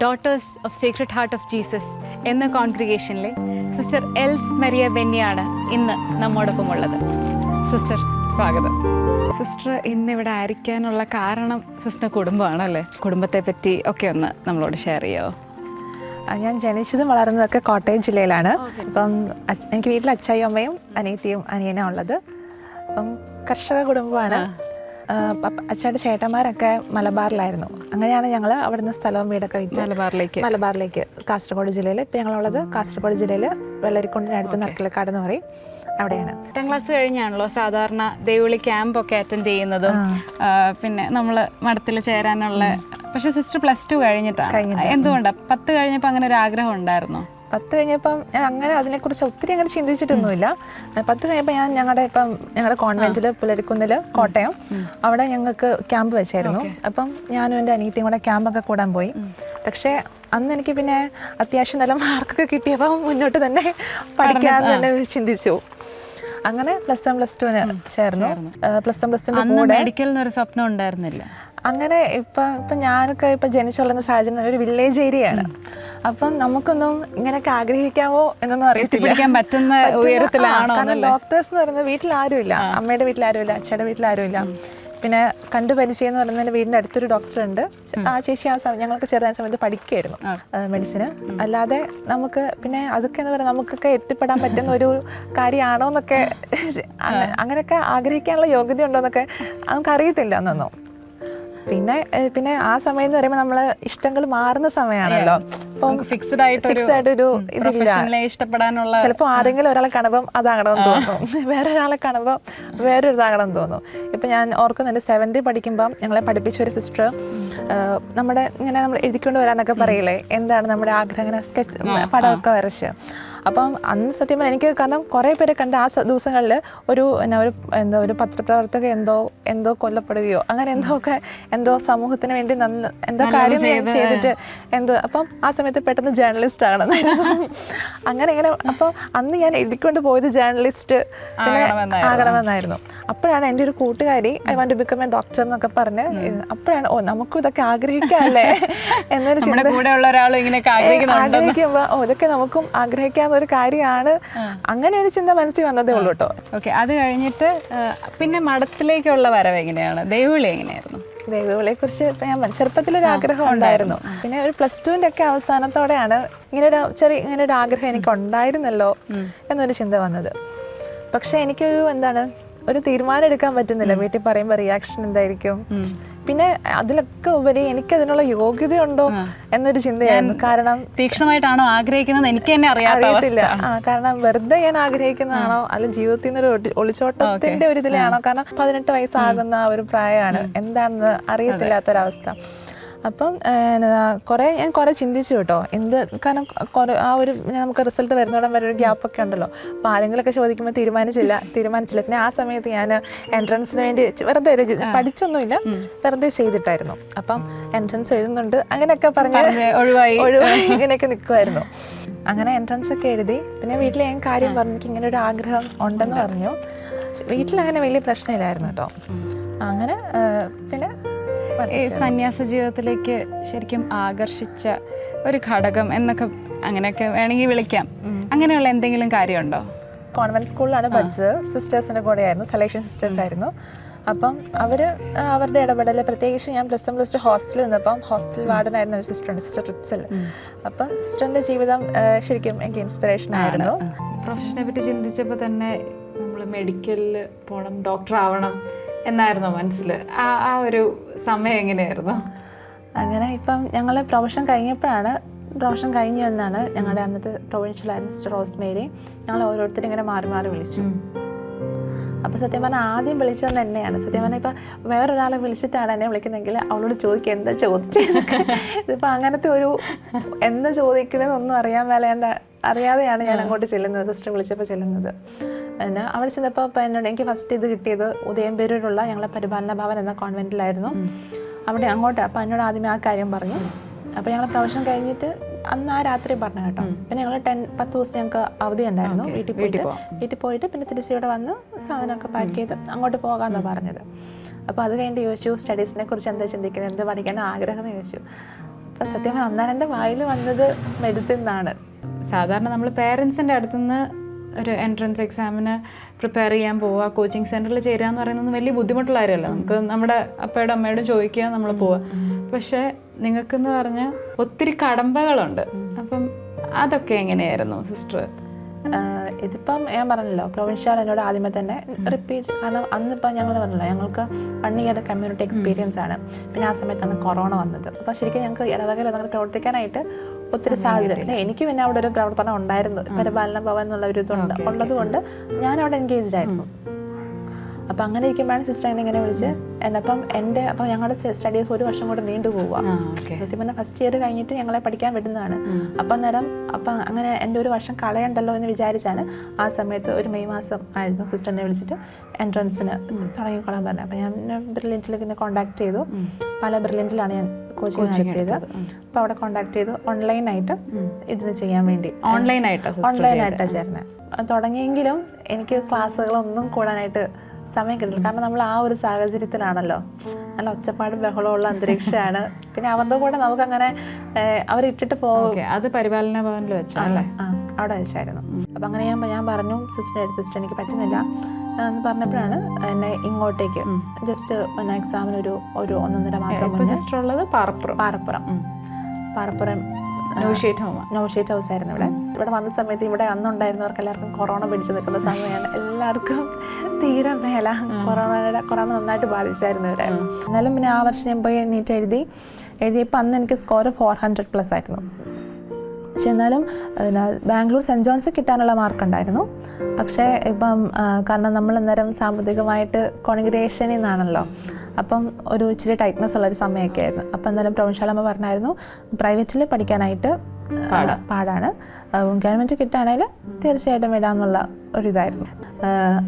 Daughters of secret heart of Jesus എന്ന കോൺഗ്രിഗേഷനിലെ sister എൽസ് മരിയ ബെന്നിയാണ് ഇന്ന് നമ്മോടൊപ്പം ഉള്ളത്. സിസ്റ്റർ സ്വാഗതം. സിസ്റ്റർ ഇന്നിവിടെ ആയിരിക്കാനുള്ള കാരണം സിസ്റ്റർ കുടുംബമാണല്ലേ? കുടുംബത്തെ പറ്റി ഒക്കെ ഒന്ന് നമ്മളോട് ഷെയർ ചെയ്യാമോ? ഞാൻ ജനിച്ചതും വളർന്നതൊക്കെ കോട്ടയം ജില്ലയിലാണ്. അപ്പം എനിക്ക് വീട്ടിൽ അച്ചായും അമ്മയും അനിയത്തിയും അനിയനും ഉള്ളത്. അപ്പം കർഷക കുടുംബമാണ്. അച്ഛയുടെ ചേട്ടന്മാരൊക്കെ മലബാറിലായിരുന്നു. അങ്ങനെയാണ് ഞങ്ങൾ അവിടുന്ന് സ്ഥലവും വീടൊക്കെ വിറ്റ് മലബാറിലേക്ക് കാസർഗോഡ് ജില്ലയിൽ. ഇപ്പം ഞങ്ങളുള്ളത് കാസർഗോഡ് ജില്ലയിൽ വെള്ളരിക്കുണ്ടിനടുത്ത് നർക്കിലക്കാട് എന്ന് പറയും, അവിടെയാണ്. 10ാം ക്ലാസ് കഴിഞ്ഞാണല്ലോ സാധാരണ ദേവിളി ക്യാമ്പൊക്കെ അറ്റൻഡ് ചെയ്യുന്നതും പിന്നെ നമ്മൾ മഠത്തിൽ ചേരാനുള്ള. പക്ഷെ സിസ്റ്റർ +2 കഴിഞ്ഞിട്ടാണ്. എന്തുകൊണ്ടാണ് 10 കഴിഞ്ഞപ്പോൾ അങ്ങനെ ഒരു ആഗ്രഹം ഉണ്ടായിരുന്നോ? 10 കഴിഞ്ഞപ്പം ഞാൻ അങ്ങനെ അതിനെക്കുറിച്ച് ഒത്തിരി അങ്ങനെ ചിന്തിച്ചിട്ടൊന്നുമില്ല. 10 കഴിഞ്ഞപ്പോൾ ഞാൻ ഞങ്ങളുടെ കോൺവെന്റിൽ പുലരിക്കുന്നിൽ കോട്ടയം അവിടെ ഞങ്ങൾക്ക് ക്യാമ്പ് വെച്ചായിരുന്നു. അപ്പം ഞാനും എൻ്റെ അനിയത്തിയും കൂടെ ക്യാമ്പൊക്കെ കൂടാൻ പോയി. പക്ഷേ അന്ന് എനിക്ക് പിന്നെ അത്യാവശ്യം നല്ല മാർക്കൊക്കെ കിട്ടിയപ്പോൾ മുന്നോട്ട് തന്നെ പഠിക്കാമെന്ന് തന്നെ ചിന്തിച്ചു. അങ്ങനെ +1 +2 ചേർന്നു. +1 കൂടെ മെഡിക്കൽ എന്നൊരു സ്വപ്നം ഉണ്ടായിരുന്നില്ല. അങ്ങനെ ഇപ്പം ഞാനൊക്കെ ജനിച്ചുള്ള സാഹചര്യം ഒരു വില്ലേജ് ഏരിയയാണ്. അപ്പം നമുക്കൊന്നും ഇങ്ങനെയൊക്കെ ആഗ്രഹിക്കാമോ എന്നൊന്നും അറിയത്തില്ല. കാരണം ഡോക്ടേഴ്സ് എന്ന് പറയുന്നത് വീട്ടിലാരുമില്ല. അമ്മയുടെ വീട്ടിലാരുമില്ല, അച്ഛയുടെ വീട്ടിലാരുമില്ല. പിന്നെ കണ്ടു പരിചയം എന്ന് പറയുന്നത് വീടിൻ്റെ അടുത്തൊരു ഡോക്ടറുണ്ട്. ആ ചേച്ചി ഞങ്ങൾക്ക് ചെറുതായ സമയത്ത് പഠിക്കുകയായിരുന്നു മെഡിസിന്. അല്ലാതെ നമുക്ക് പിന്നെ അതൊക്കെ എന്ന് പറയുന്നത് നമുക്കൊക്കെ എത്തിപ്പെടാൻ പറ്റുന്ന ഒരു കാര്യമാണോ എന്നൊക്കെ അങ്ങനെയൊക്കെ ആഗ്രഹിക്കാനുള്ള യോഗ്യത ഉണ്ടോ എന്നൊക്കെ നമുക്കറിയത്തില്ല എന്നൊന്നും. പിന്നെ ആ സമയം എന്ന് പറയുമ്പോൾ നമ്മള് ഇഷ്ടങ്ങൾ മാറുന്ന സമയമാണല്ലോ. ഫിക്സ്ഡ് ആയിട്ടൊരു ഇതില്ല. ചിലപ്പോൾ ആരെങ്കിലും ഒരാളെ കാണുമ്പം അതാകണമെന്ന് തോന്നും, വേറൊരാളെ കാണുമ്പോൾ വേറൊരു ഇതാകണമെന്ന് തോന്നും. ഇപ്പം ഞാൻ ഓർക്കുന്നുണ്ട് 7th പഠിക്കുമ്പം ഞങ്ങളെ പഠിപ്പിച്ച ഒരു സിസ്റ്റർ നമ്മുടെ ഇങ്ങനെ നമ്മൾ എഴുതിക്കൊണ്ട് വരാനൊക്കെ പറയില്ലേ, എന്താണ് നമ്മുടെ ആഗ്രഹം, ഇങ്ങനെ സ്കെച്ച് പടമൊക്കെ വരച്ച്. അപ്പം അന്ന് സത്യം പറഞ്ഞാൽ എനിക്ക് കാരണം കുറേ പേരെ കണ്ട് ആ ദിവസങ്ങളിൽ ഒരു പത്രപ്രവർത്തക എന്തോ കൊല്ലപ്പെടുകയോ അങ്ങനെ എന്തോ സമൂഹത്തിന് വേണ്ടി എന്തോ കാര്യം ചെയ്തിട്ട് അപ്പം ആ സമയത്ത് പെട്ടെന്ന് ജേർണലിസ്റ്റ് ആകണമെന്നായിരുന്നു. അങ്ങനെ അപ്പോൾ അന്ന് ഞാൻ എഴുതിക്കൊണ്ട് പോയത് ജേർണലിസ്റ്റ് ആകണമെന്നായിരുന്നു. അപ്പോഴാണ് എൻ്റെ ഒരു കൂട്ടുകാരി I want to become a doctor എന്നൊക്കെ പറഞ്ഞ് അപ്പോഴാണ് നമുക്കും ഇതൊക്കെ ആഗ്രഹിക്കാമല്ലേ എന്നൊരു ചിന്ത ആഗ്രഹിക്കുമ്പോൾ ഇതൊക്കെ നമുക്കും ആഗ്രഹിക്കാവുന്ന ഒരു കാര്യമാണ്. അങ്ങനെ ഒരു ചിന്ത മനസ്സിൽ വന്നതേ ഉള്ളൂ കേട്ടോ. ഓക്കെ, അത് കഴിഞ്ഞിട്ട് പിന്നെ മഠത്തിലേക്കുള്ള വരവ് എങ്ങനെയാണ്? ദേവിളി എങ്ങനെയായിരുന്നു? ദേവികളെ കുറിച്ച് ഞാൻ ചെറുപ്പത്തിലൊരു ആഗ്രഹം ഉണ്ടായിരുന്നു. പിന്നെ ഒരു +2 ഒക്കെ അവസാനത്തോടെയാണ് ഇങ്ങനൊരു ആഗ്രഹം എനിക്ക് ഉണ്ടായിരുന്നല്ലോ എന്നൊരു ചിന്ത വന്നത്. പക്ഷെ എനിക്കൊരു ഒരു തീരുമാനം എടുക്കാൻ പറ്റുന്നില്ല. വീട്ടിൽ പറയുമ്പോൾ റിയാക്ഷൻ എന്തായിരിക്കും, പിന്നെ അതിലൊക്കെ ഉപരി എനിക്കതിനുള്ള യോഗ്യതയുണ്ടോ എന്നൊരു ചിന്തയായിരുന്നു. കാരണം തീക്ഷ്ണമായിട്ടാണോ ആഗ്രഹിക്കുന്നത് എനിക്ക് തന്നെ അറിയത്തില്ല. കാരണം വെറുതെ ഞാൻ ആഗ്രഹിക്കുന്നതാണോ അല്ല ജീവിതത്തിൽ നിന്നൊരു ഒളിച്ചോട്ടത്തിന്റെ ഒരു ഇതിലാണോ? കാരണം 18 വയസ്സാകുന്ന ഒരു പ്രായമാണ്, എന്താണെന്ന് അറിയത്തില്ലാത്തൊരവസ്ഥ. അപ്പം ഞാൻ കുറേ ചിന്തിച്ചു കേട്ടോ. കാരണം ആ ഒരു നമുക്ക് റിസൾട്ട് വരുന്നോടം വരെ ഒരു ഗ്യാപ്പൊക്കെ ഉണ്ടല്ലോ. അപ്പോൾ ആരെങ്കിലുമൊക്കെ ചോദിക്കുമ്പോൾ തീരുമാനിച്ചില്ല. പിന്നെ ആ സമയത്ത് ഞാൻ എൻട്രൻസിന് വേണ്ടി വെറുതെ പഠിച്ചൊന്നുമില്ല, വെറുതെ ചെയ്തിട്ടായിരുന്നു. അപ്പം എൻട്രൻസ് എഴുതുന്നുണ്ട് അങ്ങനെയൊക്കെ പറഞ്ഞ് ഒഴിവായി ഇങ്ങനെയൊക്കെ നിൽക്കുമായിരുന്നു. അങ്ങനെ എൻട്രൻസ് ഒക്കെ എഴുതി. പിന്നെ വീട്ടിൽ ഞാൻ കാര്യം പറഞ്ഞു, എനിക്ക് ഇങ്ങനെ ഒരു ആഗ്രഹം ഉണ്ടെന്ന് പറഞ്ഞു. വീട്ടിലങ്ങനെ വലിയ പ്രശ്നമില്ലായിരുന്നു കേട്ടോ. അങ്ങനെ പിന്നെ ഈ സന്യാസ ജീവിതത്തിലേക്ക് ശരിക്കും ആകർഷിച്ച ഒരു ഘടകം എന്നൊക്കെ അങ്ങനെയൊക്കെ വേണമെങ്കിൽ വിളിക്കാം, അങ്ങനെയുള്ള എന്തെങ്കിലും കാര്യമുണ്ടോ? കോൺവെന്റ് സ്കൂളിലാണ് പഠിച്ചത്. സിസ്റ്റേഴ്സിൻ്റെ കൂടെയായിരുന്നു, സെലക്ഷൻ സിസ്റ്റേഴ്സ് ആയിരുന്നു. അപ്പം അവരുടെ ഇടപെടൽ, പ്രത്യേകിച്ച് ഞാൻ +1 ഹോസ്റ്റലിൽ നിന്നപ്പം ഹോസ്റ്റൽ വാർഡനായിരുന്ന ഒരു സിസ്റ്ററുണ്ട്, സിസ്റ്റർ ട്രിപ്സിൽ. അപ്പം സിസ്റ്ററിൻ്റെ ജീവിതം ശരിക്കും എനിക്ക് ഇൻസ്പിറേഷൻ ആയിരുന്നു. പ്രൊഫഷനെ പറ്റി ചിന്തിച്ചപ്പോൾ തന്നെ നമ്മൾ മെഡിക്കലിൽ പോകണം, ഡോക്ടർ ആവണം എന്നായിരുന്നോ മനസ്സിൽ? ആ ഒരു സമയം എങ്ങനെയായിരുന്നു? അങ്ങനെ ഇപ്പം ഞങ്ങൾ പ്രൊഫഷൻ കഴിഞ്ഞു എന്നാണ് ഞങ്ങളുടെ അന്നത്തെ പ്രൊവിൻഷ്യലായിരുന്നു സിസ്റ്റർ റോസ്മേരി. ഞങ്ങൾ ഓരോരുത്തരും ഇങ്ങനെ മാറി മാറി വിളിച്ചു. അപ്പോൾ സത്യം പറഞ്ഞാൽ ആദ്യം വിളിച്ചതെന്ന് എന്നെയാണ്. സത്യം പറഞ്ഞാൽ ഇപ്പം വേറൊരാളെ വിളിച്ചിട്ടാണ് എന്നെ വിളിക്കുന്നതെങ്കിൽ അവളോട് ചോദിക്കുക എന്താ ചോദിച്ചത്. ഇതിപ്പോൾ അങ്ങനത്തെ ഒരു എന്താ ചോദിക്കുന്നതെന്നൊന്നും അറിയാതെയാണ് ഞാൻ അങ്ങോട്ട് ചെല്ലുന്നത്, സിസ്റ്റർ വിളിച്ചപ്പോൾ ചെല്ലുന്നത്. പിന്നെ അവിടെ ചെന്നപ്പോൾ എനിക്ക് ഫസ്റ്റ് ഇത് കിട്ടിയത് ഉദയംപേരൂരുള്ള ഞങ്ങളെ പരിപാലന ഭവൻ എന്ന കോൺവെൻറ്റിലായിരുന്നു. അവിടെ അപ്പോൾ എന്നോട് ആദ്യമേ ആ കാര്യം പറഞ്ഞു. അപ്പോൾ ഞങ്ങൾ പ്രൊഫഷൻ കഴിഞ്ഞിട്ട് അന്ന് ആ രാത്രി പറഞ്ഞു കേട്ടോ. പിന്നെ ഞങ്ങൾ 10 ദിവസം ഞങ്ങൾക്ക് അവധി ഉണ്ടായിരുന്നു. വീട്ടിൽ പോയിട്ട് പിന്നെ തിരിച്ചിവിടെ വന്ന് സാധനമൊക്കെ പാക്ക് ചെയ്ത് അങ്ങോട്ട് പോകാമെന്നാണ് പറഞ്ഞത്. അപ്പോൾ അത് കഴിഞ്ഞിട്ട് ചോദിച്ചു സ്റ്റഡീസിനെ കുറിച്ച് എന്താ ചിന്തിക്കുന്നത്, എന്ത് പഠിക്കാൻ ആഗ്രഹം എന്ന് ചോദിച്ചു. അപ്പം സത്യം പറഞ്ഞാൽ അന്നേരം എൻ്റെ വായിൽ വന്നത് മെഡിസിൻ എന്നാണ്. സാധാരണ നമ്മൾ പേരൻസിൻ്റെ അടുത്തുനിന്ന് ഒരു എൻട്രൻസ് എക്സാമിന് പ്രിപ്പയർ ചെയ്യാൻ പോവുക, കോച്ചിങ് സെൻറ്ററിൽ ചേരുക എന്ന് പറയുന്നത് വലിയ ബുദ്ധിമുട്ടുള്ള കാര്യമല്ല. നമുക്ക് നമ്മുടെ അപ്പയോടും അമ്മയോടും ചോദിക്കുക, നമ്മൾ പോവുക. പക്ഷേ നിങ്ങൾക്കെന്ന് പറഞ്ഞാൽ ഒത്തിരി കടമ്പകളുണ്ട്. അപ്പം അതൊക്കെ എങ്ങനെയായിരുന്നു സിസ്റ്റർ? ഇതിപ്പം ഞാൻ പറഞ്ഞല്ലോ, പ്രൊവിൻഷ്യൽ എന്നോട് ആദ്യമേ തന്നെ റിപ്പീറ്റ്, കാരണം അന്നിപ്പോൾ ഞങ്ങൾ പറഞ്ഞല്ലോ ഞങ്ങൾക്ക് 1 ഇയർ കമ്മ്യൂണിറ്റി എക്സ്പീരിയൻസ് ആണ്. പിന്നെ ആ സമയത്താണ് കൊറോണ വന്നത്. അപ്പോൾ ശരിക്കും ഞങ്ങൾക്ക് ഇടവകയിൽ അങ്ങനെ പ്രവർത്തിക്കാനായിട്ട് ഒത്തിരി സാഹചര്യം. പിന്നെ എനിക്ക് പിന്നെ അവിടെ ഒരു പ്രവർത്തനം ഉണ്ടായിരുന്നു, പരിപാലന ഭവൻ എന്നുള്ള ഒരു ഇതുണ്ട് ഉള്ളത് കൊണ്ട് ഞാൻ അവിടെ എൻഗേജ്ഡ് ആയിരുന്നു. അപ്പം അങ്ങനെ ഇരിക്കുമ്പോഴാണ് സിസ്റ്റർ എന്നെ ഇങ്ങനെ വിളിച്ച് എന്നപ്പം അപ്പം ഞങ്ങളുടെ സ്റ്റഡീസ് 1 വർഷം കൂടെ നീണ്ടു പോവുക. സത്യം പറഞ്ഞാൽ ഫസ്റ്റ് ഇയർ കഴിഞ്ഞിട്ട് ഞങ്ങളെ പഠിക്കാൻ വിടുന്നതാണ്. അപ്പം അങ്ങനെ എൻ്റെ 1 വർഷം കളയണ്ടല്ലോ എന്ന് വിചാരിച്ചാണ് ആ സമയത്ത് ഒരു മെയ് മാസം ആയിരുന്നു സിസ്റ്ററിനെ വിളിച്ചിട്ട് എൻട്രൻസിന് തുടങ്ങിക്കൊള്ളാൻ പറഞ്ഞത്. അപ്പം ഞാൻ ബ്രില്യൻറ്റിലേക്ക് എന്നെ കോൺടാക്ട് ചെയ്തു. പല ബ്രില്യൻറ്റിലാണ് ഞാൻ കോച്ചിങ് നടത്തിയത്. അപ്പോൾ അവിടെ കോൺടാക്ട് ചെയ്തു ഓൺലൈനായിട്ട് ഇതിന് ചെയ്യാൻ വേണ്ടി. ഓൺലൈനായിട്ടാണ് ചേർന്നത്. തുടങ്ങിയെങ്കിലും എനിക്ക് ക്ലാസ്സുകളൊന്നും കൂടാനായിട്ട് സമയം കിട്ടില്ല. കാരണം നമ്മൾ ആ ഒരു സാഹചര്യത്തിലാണല്ലോ, നല്ല ഒച്ചപ്പാടും ബഹളമുള്ള അന്തരീക്ഷമാണ്. പിന്നെ അവരുടെ കൂടെ നമുക്കങ്ങനെ അവരിട്ടിട്ട് പോകും. അത് പരിപാലന ഭവനിൽ വെച്ചല്ലേ? അവിടെ വെച്ചായിരുന്നു. അപ്പം അങ്ങനെ ഞാൻ പറഞ്ഞു സിസ്റ്റർ എനിക്ക് പറ്റുന്നില്ല എന്ന് പറഞ്ഞപ്പോഴാണ് എന്നെ ഇങ്ങോട്ടേക്ക് ജസ്റ്റ് എക്സാമിന് ഒരു 1.5 മാസം സിസ്റ്റർ ഉള്ളത് പാറപ്പുറം നൗഷേറ്റ് ഹൗസ് ആയിരുന്നു. ഇവിടെ വന്ന സമയത്ത് ഇവിടെ അന്നുണ്ടായിരുന്നവർക്ക് എല്ലാവർക്കും കൊറോണ പിടിച്ചു നിൽക്കുന്ന സമയമാണ്. എല്ലാവർക്കും തീരെ മേല കൊറോണ നന്നായിട്ട് ബാധിച്ചായിരുന്നു ഇവിടെ. എന്നാലും പിന്നെ ആ വർഷം ഞാൻ പോയി നീറ്റ് എഴുതിയപ്പോൾ അന്ന് എനിക്ക് സ്കോർ 400+ ആയിരുന്നു. പക്ഷെ എന്നാലും ബാംഗ്ലൂർ സെൻറ്റ് ജോൺസ് കിട്ടാനുള്ള മാർക്കുണ്ടായിരുന്നു. പക്ഷേ ഇപ്പം കാരണം നമ്മൾ അന്നേരം സാമ്പത്തികമായിട്ട് കോൺഗ്രിഗേഷനിൽ നിന്നാണല്ലോ, അപ്പം ഒരു ഇച്ചിരി ടൈറ്റ്നസ് ഉള്ളൊരു സമയമൊക്കെ ആയിരുന്നു. അപ്പം എന്നാലും പ്രൊവിൻഷ്യലമ്മ പറഞ്ഞായിരുന്നു പ്രൈവറ്റിൽ പഠിക്കാനായിട്ട് പാടാണ്, ഗവൺമെൻറ് കിട്ടുകയാണെങ്കിൽ തീർച്ചയായിട്ടും വിടാമെന്നുള്ള ഒരിതായിരുന്നു.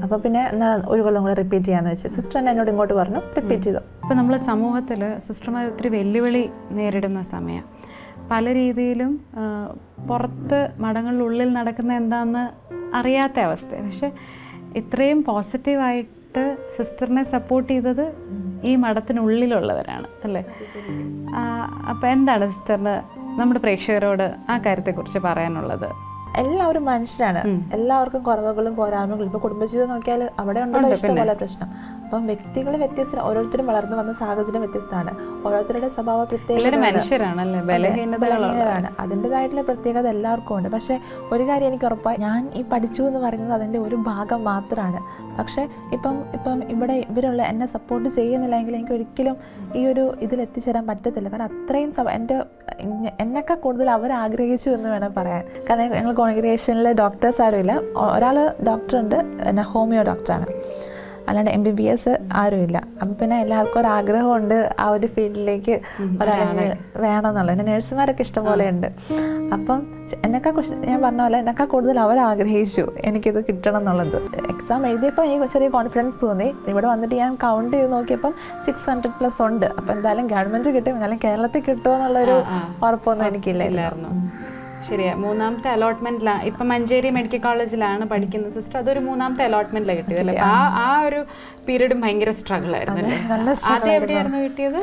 അപ്പോൾ പിന്നെ എന്നാൽ 1 കൊല്ലം കൂടെ റിപ്പീറ്റ് ചെയ്യാമെന്ന് വെച്ച് സിസ്റ്റർ തന്നെ എന്നോട് ഇങ്ങോട്ട് പറഞ്ഞു, റിപ്പീറ്റ് ചെയ്തു. ഇപ്പോൾ നമ്മൾ സമൂഹത്തിൽ സിസ്റ്റർമാർ ഒത്തിരി വെല്ലുവിളി നേരിടുന്ന സമയം, പല രീതിയിലും പുറത്ത് മഠങ്ങളിലുള്ളിൽ നടക്കുന്ന എന്താണെന്ന് അറിയാത്ത അവസ്ഥ. പക്ഷെ ഇത്രയും പോസിറ്റീവായിട്ട് സിസ്റ്ററിനെ സപ്പോർട്ട് ചെയ്തത് ഈ മഠത്തിനുള്ളിലുള്ളവരാണ് അല്ലേ? അപ്പോൾ എന്താണ് സിസ്റ്ററിന് നമ്മുടെ പ്രേക്ഷകരോട് ആ കാര്യത്തെക്കുറിച്ച് പറയാനുള്ളത്? എല്ലാവരും മനുഷ്യരാണ്, എല്ലാവർക്കും കുറവുകളും പോരായ്മകളും. ഇപ്പോൾ കുടുംബജീവിതം നോക്കിയാൽ അവിടെ ഉണ്ടല്ലോ ഇഷ്ടംപോലെ പ്രശ്നം. അപ്പം വ്യക്തികൾ വ്യത്യസ്തരാണ്, ഓരോരുത്തരും വളർന്നു വന്ന സാഹചര്യം വ്യത്യസ്തമാണ്, ഓരോരുത്തരുടെ സ്വഭാവ പ്രത്യേകതയാണ്, അതിൻ്റെതായിട്ടുള്ള പ്രത്യേകത എല്ലാവർക്കും ഉണ്ട്. പക്ഷേ ഒരു കാര്യം എനിക്ക് ഉറപ്പായി, ഞാൻ ഈ പഠിച്ചു എന്ന് പറയുന്നത് അതിൻ്റെ ഒരു ഭാഗം മാത്രമാണ്. പക്ഷേ ഇപ്പം ഇവിടെ ഇവരുള്ള എന്നെ സപ്പോർട്ട് ചെയ്യുന്നില്ലെങ്കിൽ എനിക്ക് ഒരിക്കലും ഈ ഒരു ഇതിലെത്തിച്ചേരാൻ പറ്റത്തില്ല. കാരണം അത്രയും എന്നൊക്കെ കൂടുതൽ അവരാഗ്രഹിച്ചു എന്ന് വേണം പറയാൻ. കാരണം ഞങ്ങൾ കോൺഗ്രിഗേഷനിൽ ഡോക്ടേഴ്സ് ആരുമില്ല. ഒരാൾ ഡോക്ടറുണ്ട്, പിന്നെ ഹോമിയോ ഡോക്ടറാണ്, അല്ലാണ്ട് MBBS ആരുമില്ല. അപ്പം പിന്നെ എല്ലാവർക്കും ഒരാഗ്രഹമുണ്ട് ആ ഒരു ഫീൽഡിലേക്ക് ഒരാളെ വേണമെന്നുള്ളത്. പിന്നെ നഴ്സുമാരൊക്കെ ഇഷ്ടംപോലെ ഉണ്ട്. അപ്പം ഞാൻ പറഞ്ഞ പോലെ എന്നെക്കാൾ കൂടുതൽ അവരാഗ്രഹിച്ചു എനിക്കിത് കിട്ടണം എന്നുള്ളത്. എക്സാം എഴുതിയപ്പോൾ എനിക്ക് ചെറിയ കോൺഫിഡൻസ് തോന്നി. ഇവിടെ വന്നിട്ട് ഞാൻ കൗണ്ട് ചെയ്ത് നോക്കിയപ്പം 600+ ഉണ്ട്. അപ്പം എന്തായാലും ഗവൺമെൻറ് കിട്ടും, എന്നാലും കേരളത്തിൽ കിട്ടുമോ എന്നുള്ളൊരു ഉറപ്പൊന്നും എനിക്കില്ലായിരുന്നു. ശരിയാ, 3ാമത്തെ അലോട്ട്മെന്റിലാണ് ഇപ്പം മഞ്ചേരി മെഡിക്കൽ കോളേജിലാണ് പഠിക്കുന്നത് സിസ്റ്റർ. അതൊരു 3ാമത്തെ അലോട്ട്മെന്റിലാണ് കിട്ടിയത് അല്ലേ? ആ ഒരു പീരീഡും ഭയങ്കര സ്ട്രഗിൾ ആയിരുന്നു. ആദ്യം എവിടെയായിരുന്നു കിട്ടിയത്?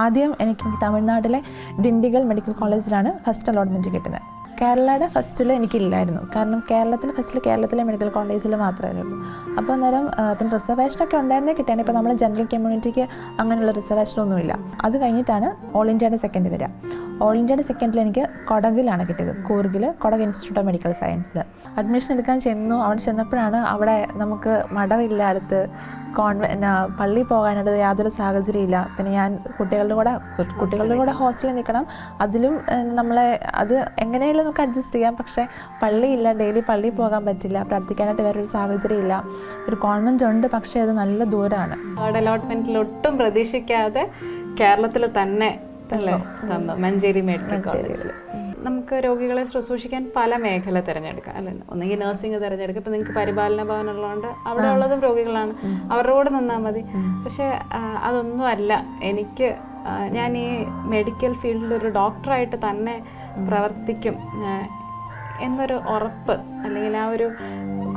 ആദ്യം എനിക്ക് തമിഴ്നാട്ടിലെ ഡിണ്ടിഗൽ മെഡിക്കൽ കോളേജിലാണ് ഫസ്റ്റ് അലോട്ട്മെന്റ് കിട്ടുന്നത്. കേരളയുടെ ഫസ്റ്റിൽ എനിക്കില്ലായിരുന്നു, കാരണം കേരളത്തിലെ മെഡിക്കൽ കോളേജിൽ മാത്രമേ ഉള്ളൂ. അപ്പോൾ അന്നേരം പിന്നെ റിസർവേഷനൊക്കെ ഉണ്ടായിരുന്നേ കിട്ടിയാണ്. ഇപ്പോൾ നമ്മൾ ജനറൽ കമ്മ്യൂണിറ്റിക്ക് അങ്ങനെയുള്ള റിസർവേഷനൊന്നുമില്ല. അത് കഴിഞ്ഞിട്ടാണ് ഓൾ ഇന്ത്യയുടെ സെക്കൻഡ് വരിക. ഓൾ ഇന്ത്യയുടെ സെക്കൻഡിൽ എനിക്ക് കൊടകിലാണ് കിട്ടിയത്, കൊടക് ഇൻസ്റ്റിറ്റ്യൂട്ട് ഓഫ് മെഡിക്കൽ സയൻസിൽ അഡ്മിഷൻ എടുക്കാൻ ചെന്നു. അവിടെ ചെന്നപ്പോഴാണ് അവിടെ നമുക്ക് മഠമില്ല, അടുത്ത് പള്ളി പോകാനായിട്ട് യാതൊരു സാഹചര്യമില്ല. പിന്നെ ഞാൻ കുട്ടികളുടെ കൂടെ ഹോസ്റ്റലിൽ നിൽക്കണം. അതിലും അത് എങ്ങനെയായാലും നമുക്ക് അഡ്ജസ്റ്റ് ചെയ്യാം. പക്ഷേ പള്ളിയില്ല, ഡെയിലി പള്ളിയിൽ പോകാൻ പറ്റില്ല, പ്രാർത്ഥിക്കാനായിട്ട് വേറൊരു സാഹചര്യം ഇല്ല. ഒരു കോൺവെന്റ് ഉണ്ട്, പക്ഷേ അത് നല്ല ദൂരമാണ്. അലോട്ട്മെന്റിൽ ഒട്ടും പ്രതീക്ഷിക്കാതെ കേരളത്തിൽ തന്നെ മഞ്ചേരി മെഡിക്കൽ കോളേജിൽ നമുക്ക് രോഗികളെ ശുശ്രൂഷിക്കാൻ പല മേഖല തിരഞ്ഞെടുക്കാം അല്ലേ? ഒന്നെങ്കിൽ നഴ്സിംഗ് തിരഞ്ഞെടുക്കാം. ഇപ്പം നിങ്ങൾക്ക് പരിപാലന ഭവൻ ഉള്ളതുകൊണ്ട് അവിടെ ഉള്ളതും രോഗികളാണ്, അവരുടെ കൂടെ നിന്നാൽ മതി. പക്ഷേ അതൊന്നും അല്ല, ഞാൻ ഈ മെഡിക്കൽ ഫീൽഡിൽ ഒരു ഡോക്ടറായിട്ട് തന്നെ പ്രവർത്തിക്കും എന്നൊരു ഉറപ്പ് അല്ലെങ്കിൽ ആ ഒരു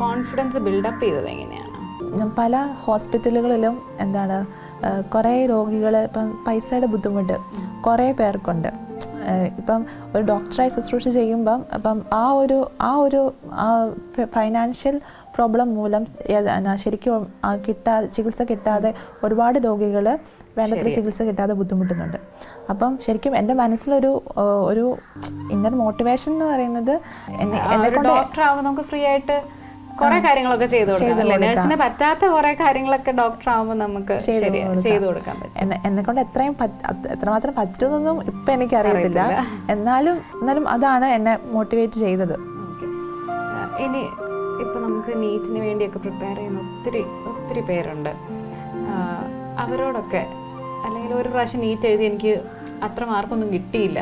കോൺഫിഡൻസ് ബിൽഡപ്പ് ചെയ്തത് എങ്ങനെയാണ്? പല ഹോസ്പിറ്റലുകളിലും കുറേ രോഗികൾ ഇപ്പം പൈസയുടെ ബുദ്ധിമുട്ട് കുറേ പേർക്കുണ്ട്. ഇപ്പം ഒരു ഡോക്ടറായി ശുശ്രൂഷ ചെയ്യുമ്പം അപ്പം ആ ഒരു ഫൈനാൻഷ്യൽ പ്രോബ്ലം മൂലം ശരിക്കും ചികിത്സ കിട്ടാതെ ഒരുപാട് രോഗികൾ വേണ്ടത്ര ചികിത്സ കിട്ടാതെ ബുദ്ധിമുട്ടുന്നുണ്ട്. അപ്പം ശരിക്കും എൻ്റെ മനസ്സിലൊരു ഇന്നർ മോട്ടിവേഷൻ എന്ന് പറയുന്നത് ഡോക്ടർ നമുക്ക് ഫ്രീ ആയിട്ട് കുറെ കാര്യങ്ങളൊക്കെ ചെയ്തു കൊടുക്കാം. നഴ്സിന് പറ്റാത്ത കുറെ കാര്യങ്ങളൊക്കെ ഡോക്ടർ ആവുമ്പോൾ നമുക്ക് ചെയ്തു കൊടുക്കാൻ പറ്റും. എന്നെക്കൊണ്ട് എത്രമാത്രം പറ്റുന്നൊന്നും ഇപ്പം എനിക്കറിയത്തില്ല. എന്നാലും അതാണ് എന്നെ മോട്ടിവേറ്റ് ചെയ്തത്. ഇനി ഇപ്പം നമുക്ക് നീറ്റിന് വേണ്ടിയൊക്കെ പ്രിപ്പയർ ചെയ്യുന്ന ഒത്തിരി പേരുണ്ട്. അവരോടൊക്കെ അല്ലെങ്കിൽ ഒരു പ്രാവശ്യം നീറ്റ് എഴുതി എനിക്ക് അത്ര മാർക്കൊന്നും കിട്ടിയില്ല,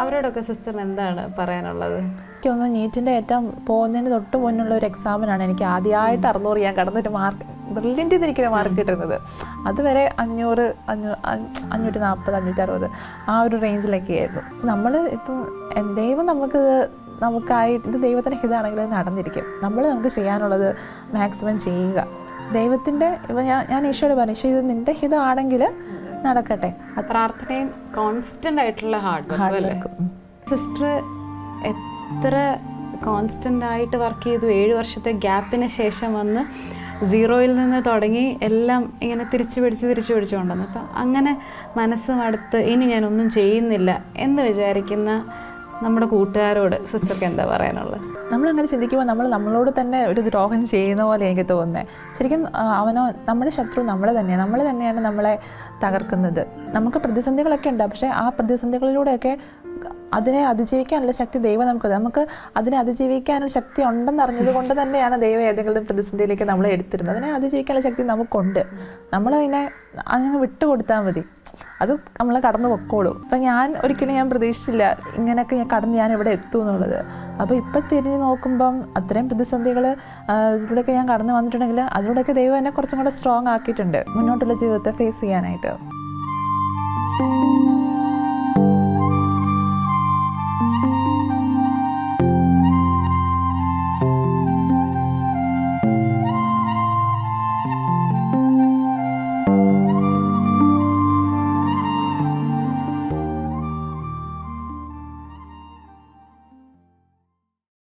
അവരോടൊക്കെ സിസ്റ്ററിന് എന്താണ് പറയാനുള്ളത്? എനിക്കൊന്ന് നീറ്റിൻ്റെ ഏറ്റവും പോകുന്നതിന് തൊട്ട് മുന്നുള്ള ഒരു എക്സാമിനാണ് എനിക്ക് ആദ്യമായിട്ട് 600 ഞാൻ കടന്നൊരു മാർക്ക്, ബ്രില്യൻ്റ് എനിക്കൊരു മാർക്ക് കിട്ടുന്നത്. അതുവരെ 500, 540, 560 ആ ഒരു റേഞ്ചിലൊക്കെ ആയിരുന്നു. നമ്മൾ ഇപ്പം ദൈവം നമുക്കായിട്ട് ഇത് ദൈവത്തിൻ്റെ ഹിതമാണെങ്കിൽ നടന്നിരിക്കും. നമുക്ക് ചെയ്യാനുള്ളത് മാക്സിമം ചെയ്യുക. ദൈവത്തിൻ്റെ ഇപ്പം ഞാൻ ഈശോയോട് പറഞ്ഞു, ഈശോ ഇത് നിൻ്റെ ഹിതമാണെങ്കിൽ നടക്കട്ടെ. പ്രാർത്ഥനയും കോൺസ്റ്റന്റ് ആയിട്ടുള്ള ഹാർഡ് വർക്ക്. സിസ്റ്റർ എത്ര കോൺസ്റ്റന്റ് ആയിട്ട് വർക്ക് ചെയ്തു? 7 വർഷത്തെ ഗ്യാപ്പിന് ശേഷം വന്ന് 0-യിൽ നിന്ന് തുടങ്ങി എല്ലാം ഇങ്ങനെ തിരിച്ചു പിടിച്ചു കൊണ്ടുവന്നു. അപ്പം അങ്ങനെ മനസ്സും അടുത്ത് ഇനി ഞാനൊന്നും ചെയ്യുന്നില്ല എന്ന് വിചാരിക്കുന്ന നമ്മുടെ കൂട്ടുകാരോട് സിസ്റ്റർക്ക് എന്താ പറയാനുള്ളത്? നമ്മളങ്ങനെ ചിന്തിക്കുമ്പോൾ നമ്മളോട് തന്നെ ഒരു ദ്രോഹം ചെയ്യുന്ന പോലെ എനിക്ക് തോന്നുന്നത്. ശരിക്കും നമ്മുടെ ശത്രു നമ്മൾ തന്നെയാണ് നമ്മളെ തകർക്കുന്നത്. നമുക്ക് പ്രതിസന്ധികളൊക്കെ ഉണ്ട്, പക്ഷേ ആ പ്രതിസന്ധികളിലൂടെയൊക്കെ അതിനെ അതിജീവിക്കാനുള്ള ശക്തി ദൈവം നമുക്ക് അതിനെ അതിജീവിക്കാനുള്ള ശക്തി ഉണ്ടെന്ന് അറിഞ്ഞത് കൊണ്ട് തന്നെയാണ് ദൈവം ഏതെങ്കിലും പ്രതിസന്ധിയിലേക്ക് നമ്മളെ എടുത്തിരുന്നത്. അതിനെ അതിജീവിക്കാനുള്ള ശക്തി നമുക്കുണ്ട്. നമ്മളതിനെ വിട്ടുകൊടുത്താൽ മതി, അത് നമ്മളെ കടന്നു പൊക്കോളൂ. അപ്പം ഞാൻ ഒരിക്കലും പ്രതീക്ഷിച്ചില്ല ഇങ്ങനെയൊക്കെ ഞാൻ ഇവിടെ എത്തും എന്നുള്ളത്. അപ്പോൾ ഇപ്പം തിരിഞ്ഞ് നോക്കുമ്പം അത്രയും പ്രതിസന്ധികൾ ഇതിലൂടെയൊക്കെ ഞാൻ കടന്നു വന്നിട്ടുണ്ടെങ്കിൽ അതിലൂടെയൊക്കെ ദൈവം എന്നെ കുറച്ചും കൂടെ സ്ട്രോങ് ആക്കിയിട്ടുണ്ട് മുന്നോട്ടുള്ള ജീവിതത്തെ ഫേസ് ചെയ്യാനായിട്ട്.